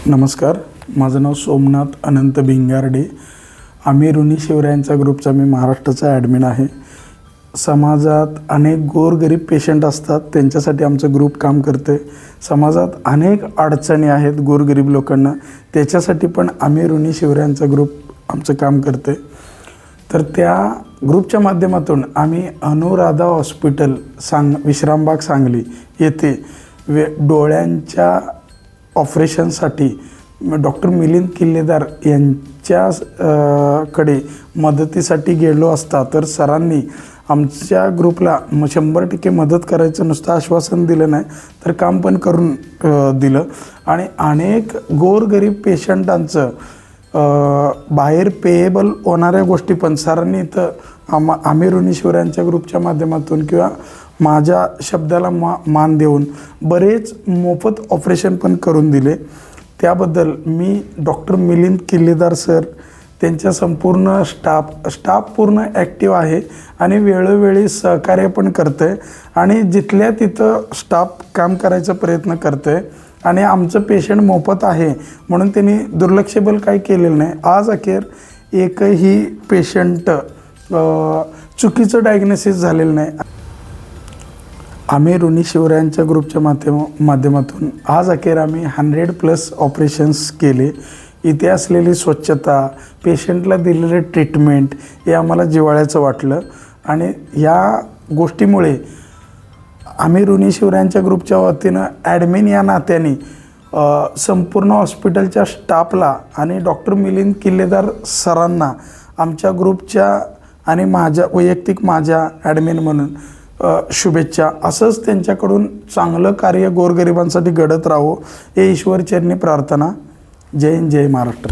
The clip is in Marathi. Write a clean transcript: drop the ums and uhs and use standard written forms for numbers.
नमस्कार, माझं नाव सोमनाथ अनंत भिंगारडे. आम्ही ऋणी शिवरायांचा ग्रुपचा मी महाराष्ट्राचा ॲडमिन आहे. समाजात अनेक गोरगरीब पेशंट असतात, त्यांच्यासाठी आमचं ग्रुप काम करते. समाजात अनेक अडचणी आहेत गोरगरीब लोकांना, त्याच्यासाठी पण आम्ही ऋणी शिवरायांचा ग्रुप आमचं काम करते. तर त्या ग्रुपच्या माध्यमातून आम्ही अनुराधा हॉस्पिटल विश्रामबाग सांगली येथे डोळ्यांच्या ऑपरेशनसाठी डॉक्टर मिलिंद किल्लेदार यांच्याकडे मदतीसाठी गेलो असता तर सरांनी आमच्या ग्रुपला 100% मदत करायचं नुसतं आश्वासन दिलं नाही तर काम पण करून दिलं. आणि अनेक गोरगरीब पेशंटांचं बाहेर पेएबल होणाऱ्या गोष्टी पण सरांनी इथं आम्ही ऋणी शिवरायांच्या ग्रुपच्या माध्यमातून किंवा माझ्या शब्दाला मान देऊन बरेच मोफत ऑपरेशन पण करून दिले. त्याबद्दल मी डॉक्टर मिलिंद किल्लेदार सर, त्यांच्या संपूर्ण स्टाफ पूर्ण ॲक्टिव्ह आहे आणि वेळोवेळी सहकार्य पण करतं आहे आणि जिथल्या तिथं स्टाफ काम करायचा प्रयत्न करतं आहे. आणि आमचं पेशंट मोफत आहे म्हणून त्यांनी दुर्लक्षेबल काही केलेलं नाही. आज अखेर एकही पेशंट चुकीचं डायग्नोसिस झालेलं नाही. आम्ही ऋणी शिवरायांच्या ग्रुपच्या माध्यमातून आज अखेर आम्ही 100+ ऑपरेशन्स केले. इथे असलेली स्वच्छता, पेशंटला दिलेले ट्रीटमेंट हे आम्हाला जिव्हाळ्याचं वाटलं. आणि या गोष्टीमुळे आम्ही ऋणी शिवरायांच्या ग्रुपच्या वतीनं ॲडमिन या नात्याने संपूर्ण हॉस्पिटलच्या स्टाफला आणि डॉक्टर मिलिंद किल्लेदार सरांना आमच्या ग्रुपच्या आणि माझ्या ॲडमिन म्हणून शुभेच्छा. असंच त्यांच्याकडून चांगलं कार्य गोरगरिबांसाठी घडत राहो हे ईश्वरचरणी प्रार्थना. जय हिंद, जय महाराष्ट्र.